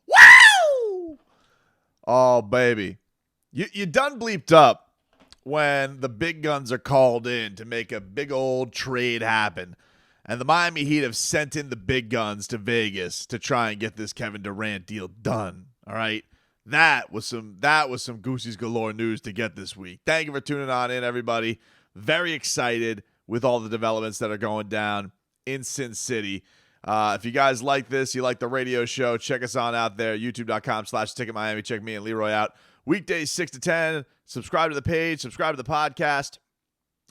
Wow! Oh, baby. You done bleeped up when the big guns are called in to make a big old trade happen. And the Miami Heat have sent in the big guns to Vegas to try and get this Kevin Durant deal done. All right. That was some Goosey's Galore news to get this week. Thank you for tuning on in, everybody. Very excited with all the developments that are going down in Sin City. If you guys like this, you like the radio show, check us on out there, youtube.com/TicketMiami. Check me and Leroy out weekdays 6 to 10. Subscribe to the page, subscribe to the podcast,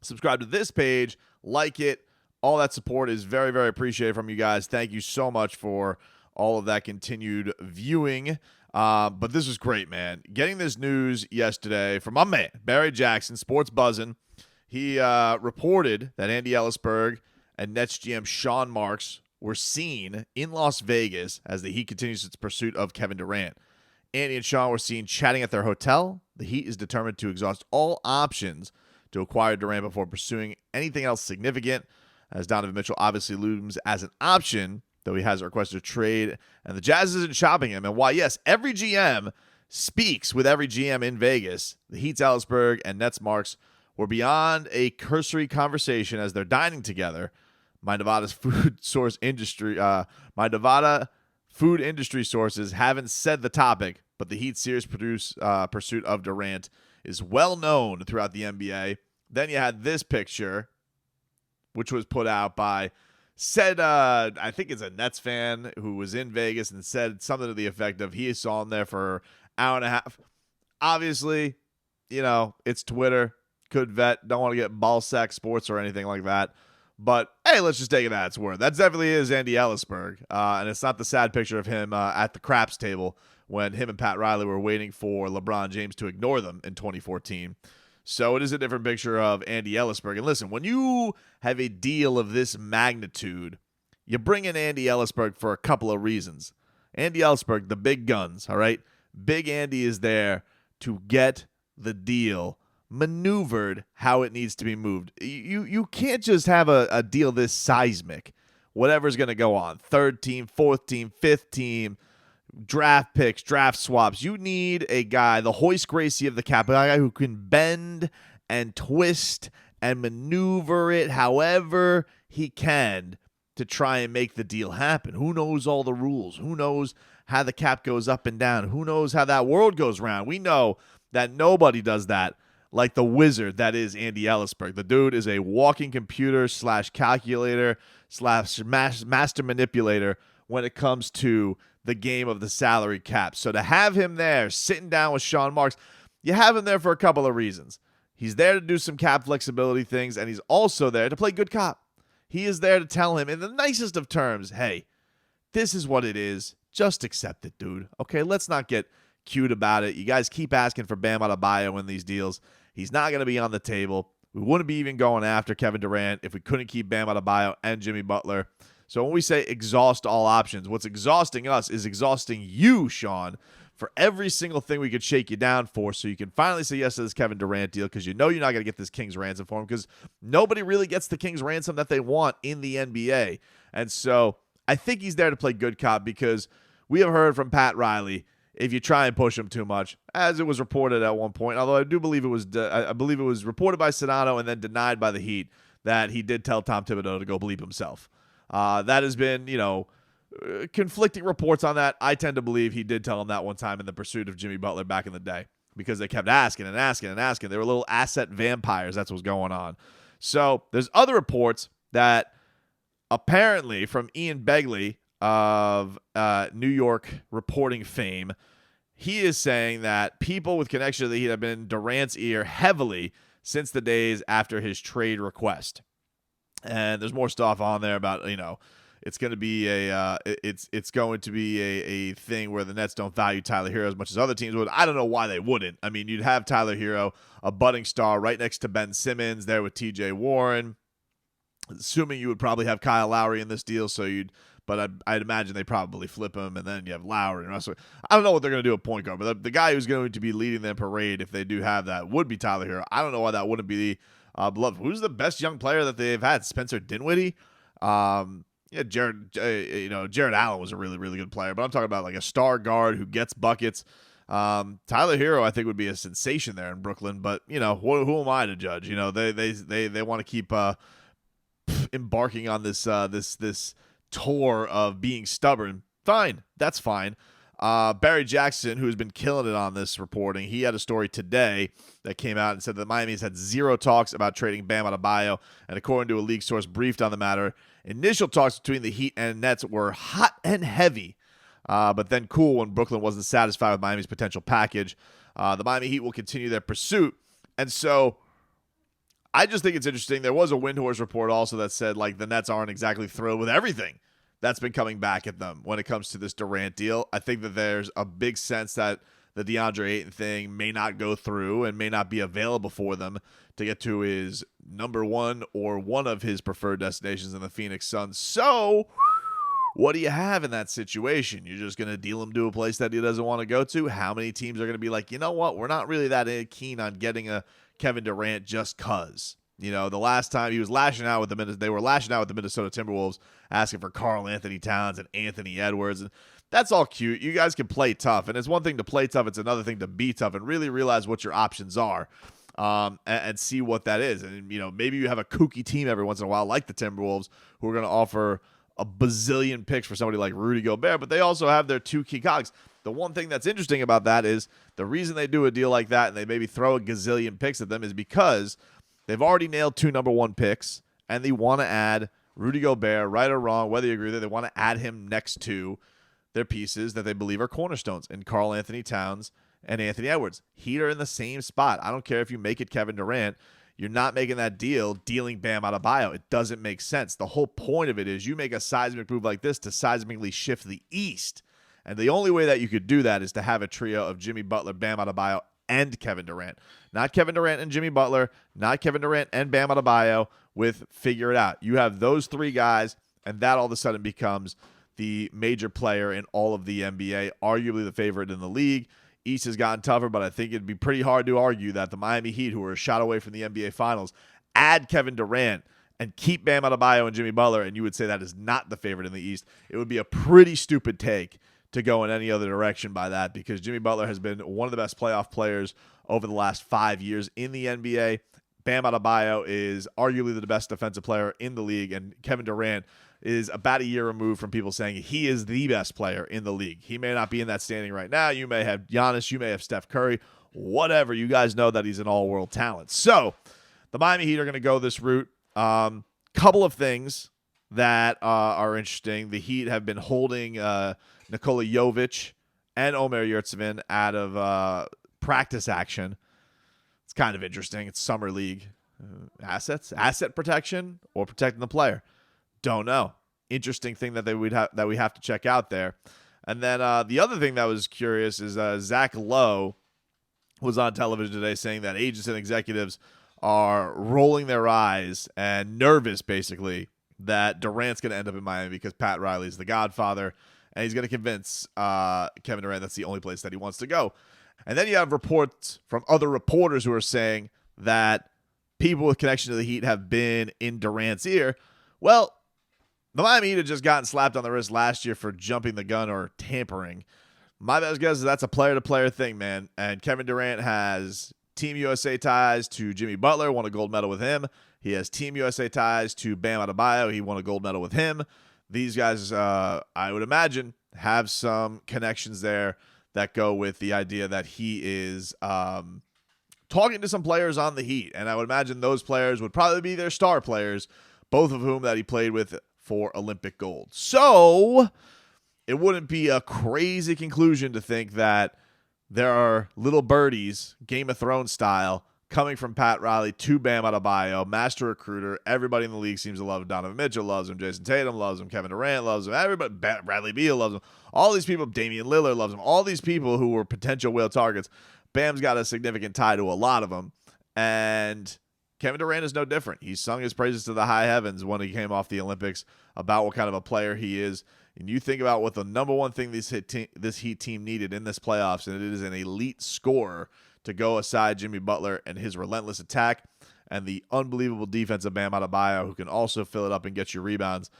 subscribe to this page, like it. All that support is very, very appreciated from you guys. Thank you so much for all of that continued viewing. But this was great, man. Getting this news yesterday from my man, Barry Jackson, Sports Buzzin'. He reported that Andy Elisburg and Nets GM Sean Marks were seen in Las Vegas as the Heat continues its pursuit of Kevin Durant. Andy and Sean were seen chatting at their hotel. The Heat is determined to exhaust all options to acquire Durant before pursuing anything else significant, as Donovan Mitchell obviously looms as an option, though he has requested a trade, and the Jazz isn't shopping him. And why, yes, every GM speaks with every GM in Vegas. The Heat's Elisburg and Nets Marks were beyond a cursory conversation as they're dining together. My Nevada food industry sources haven't said the topic, but the Heat's serious pursuit of Durant is well known throughout the NBA. Then you had this picture, which was put out by I think it's a Nets fan who was in Vegas and said something to the effect of he saw him there for an hour and a half. Obviously, it's Twitter. Could vet. Don't want to get ball sack sports or anything like that. But, hey, let's just take it at its word. That definitely is Andy Elisburg. And it's not the sad picture of him at the craps table when him and Pat Riley were waiting for LeBron James to ignore them in 2014. So it is a different picture of Andy Elisburg. And listen, when you have a deal of this magnitude, you bring in Andy Elisburg for a couple of reasons. Andy Elisburg, the big guns, all right? Big Andy is there to get the deal maneuvered how it needs to be moved. You can't just have a deal this seismic. Whatever's going to go on. Third team, fourth team, fifth team, draft picks, draft swaps. You need a guy, the Hoist Gracie of the cap, a guy who can bend and twist and maneuver it however he can to try and make the deal happen. Who knows all the rules? Who knows how the cap goes up and down? Who knows how that world goes round? We know that nobody does that like the wizard that is Andy Elisburg. The dude is a walking computer / calculator / master manipulator when it comes to the game of the salary cap. So to have him there sitting down with Sean Marks, you have him there for a couple of reasons. He's there to do some cap flexibility things, and he's also there to play good cop. He is there to tell him in the nicest of terms, hey, this is what it is. Just accept it, dude. Okay, let's not get cute about it. You guys keep asking for Bam Adebayo in these deals. He's not going to be on the table. We wouldn't be even going after Kevin Durant if we couldn't keep Bam Adebayo and Jimmy Butler. So when we say exhaust all options, what's exhausting us is exhausting you, Sean, for every single thing we could shake you down for, so you can finally say yes to this Kevin Durant deal, because you're not going to get this King's ransom for him, because nobody really gets the King's ransom that they want in the NBA. And so I think he's there to play good cop, because we have heard from Pat Riley, if you try and push him too much, as it was reported at one point, although I do believe it was reported by Sedano and then denied by the Heat, that he did tell Tom Thibodeau to go bleep himself. That has been, conflicting reports on that. I tend to believe he did tell him that one time in the pursuit of Jimmy Butler back in the day, because they kept asking and asking and asking. They were little asset vampires. That's what's going on. So there's other reports that apparently from Ian Begley of New York reporting fame, he is saying that people with connection to the Heat have been in Durant's ear heavily since the days after his trade request. And there's more stuff on there about, it's going to be a thing where the Nets don't value Tyler Hero as much as other teams would. I don't know why they wouldn't. I mean, you'd have Tyler Hero, a budding star, right next to Ben Simmons, there with TJ Warren. Assuming you would probably have Kyle Lowry in this deal, but I'd imagine they probably flip him, and then you have Lowry and Russell. I don't know what they're going to do at point guard, but the guy who's going to be leading their parade, if they do have that, would be Tyler Hero. I don't know why that wouldn't be beloved. Who's the best young player that they've had? Spencer Dinwiddie? Yeah, Jared Allen was a really, really good player, but I'm talking about like a star guard who gets buckets. Tyler Hero, I think, would be a sensation there in Brooklyn, but who am I to judge? They want to keep embarking on this tour of being stubborn. Fine, that's fine. Barry Jackson, who's been killing it on this reporting, he had a story today that came out and said that Miami's had zero talks about trading Bam Adebayo, and according to a league source briefed on the matter, initial talks between the Heat and Nets were hot and heavy, but then cool when Brooklyn wasn't satisfied with Miami's potential package. The Miami Heat will continue their pursuit, and so I just think it's interesting. There was a Windhorse report also that said like the Nets aren't exactly thrilled with everything that's been coming back at them when it comes to this Durant deal. I think that there's a big sense that the DeAndre Ayton thing may not go through and may not be available for them to get to his number one or one of his preferred destinations in the Phoenix Suns. So what do you have in that situation? You're just going to deal him to a place that he doesn't want to go to? How many teams are going to be like, you know what, we're not really that keen on getting a Kevin Durant just cuz? The last time he was lashing out with they were lashing out with the Minnesota Timberwolves, asking for Karl Anthony Towns and Anthony Edwards, and that's all cute. You guys can play tough, and it's one thing to play tough; it's another thing to be tough and really realize what your options are, and see what that is. And maybe you have a kooky team every once in a while, like the Timberwolves, who are going to offer a bazillion picks for somebody like Rudy Gobert, but they also have their two key cogs. The one thing that's interesting about that is the reason they do a deal like that and they maybe throw a gazillion picks at them is because they've already nailed 2 number 1 picks, and they want to add Rudy Gobert, right or wrong, whether you agree with it, they want to add him next to their pieces that they believe are cornerstones in Karl Anthony Towns and Anthony Edwards. Heat are in the same spot. I don't care if you make it Kevin Durant. You're not making that deal dealing Bam Adebayo. It doesn't make sense. The whole point of it is you make a seismic move like this to seismically shift the East. And the only way that you could do that is to have a trio of Jimmy Butler, Bam Adebayo, and Kevin Durant. Not Kevin Durant and Jimmy Butler, not Kevin Durant and Bam Adebayo with figure it out. You have those 3 guys, and that all of a sudden becomes the major player in all of the NBA, arguably the favorite in the league. East has gotten tougher, but I think it'd be pretty hard to argue that the Miami Heat, who are a shot away from the NBA Finals, add Kevin Durant and keep Bam Adebayo and Jimmy Butler, and you would say that is not the favorite in the East. It would be a pretty stupid take to go in any other direction by that, because Jimmy Butler has been one of the best playoff players over the last 5 years in the NBA. Bam Adebayo is arguably the best defensive player in the league, and Kevin Durant is about a year removed from people saying he is the best player in the league. He may not be in that standing right now. You may have Giannis, you may have Steph Curry, whatever. You guys know that he's an all-world talent. So the Miami Heat are going to go this route. Couple of things that are interesting. The Heat have been holding Nikola Jovic and Omer Yurtseven out of practice action. It's kind of interesting. It's summer league. Asset protection or protecting the player? Don't know. Interesting thing that we have to check out there. And then the other thing that was curious is Zach Lowe was on television today saying that agents and executives are rolling their eyes and nervous, basically, that Durant's going to end up in Miami because Pat Riley's the godfather, and he's going to convince Kevin Durant that's the only place that he wants to go. And then you have reports from other reporters who are saying that people with connection to the Heat have been in Durant's ear. Well, the Miami Heat had just gotten slapped on the wrist last year for jumping the gun or tampering. My best guess is that's a player-to-player thing, man. And Kevin Durant has Team USA ties to Jimmy Butler, won a gold medal with him. He has Team USA ties to Bam Adebayo. He won a gold medal with him. These guys, I would imagine, have some connections there that go with the idea that he is talking to some players on the Heat. And I would imagine those players would probably be their star players, both of whom that he played with for Olympic gold. So it wouldn't be a crazy conclusion to think that there are little birdies, Game of Thrones style, coming from Pat Riley to Bam Adebayo, master recruiter. Everybody in the league seems to love him. Donovan Mitchell loves him. Jason Tatum loves him. Kevin Durant loves him. Everybody, Bradley Beal loves him. All these people, Damian Lillard loves him. All these people who were potential whale targets, Bam's got a significant tie to a lot of them. And Kevin Durant is no different. He sung his praises to the high heavens when he came off the Olympics about what kind of a player he is. And you think about what the number one thing this Heat team needed in this playoffs, and it is an elite scorer to go aside Jimmy Butler and his relentless attack and the unbelievable defense of Bam Adebayo, who can also fill it up and get you rebounds.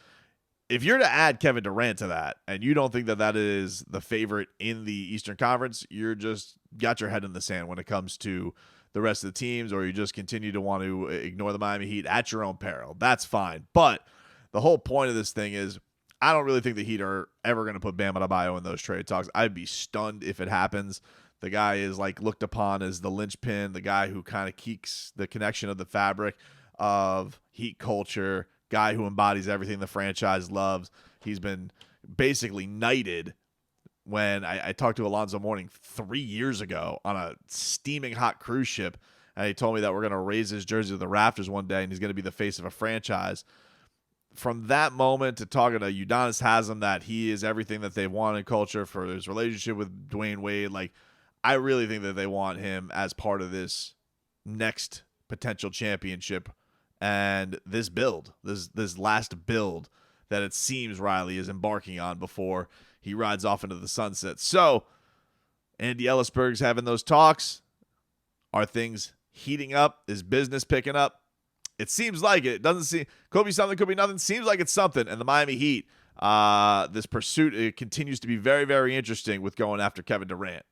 if you're to add Kevin Durant to that, and you don't think that that is the favorite in the Eastern Conference, you're just got your head in the sand when it comes to the rest of the teams, or you just continue to want to ignore the Miami Heat at your own peril. That's fine. But the whole point of this thing is, I don't really think the Heat are ever going to put Bam Adebayo in those trade talks. I'd be stunned if it happens. The guy is like looked upon as the linchpin, the guy who kind of keeps the connection of the fabric of Heat culture, guy who embodies everything the franchise loves. He's been basically knighted. When I talked to Alonzo Mourning 3 years ago on a steaming hot cruise ship, and he told me that we're going to raise his jersey to the rafters one day, and he's going to be the face of a franchise. From that moment to talking to Udonis Haslem that he is everything that they want in culture for his relationship with Dwayne Wade, like, I really think that they want him as part of this next potential championship and this build, this last build that it seems Riley is embarking on before he rides off into the sunset. So, Andy Elisburg's having those talks. Are things heating up? Is business picking up? It seems like it. Doesn't seem. Could be something, could be nothing. Seems like it's something. And the Miami Heat, this pursuit, it continues to be very, very interesting with going after Kevin Durant.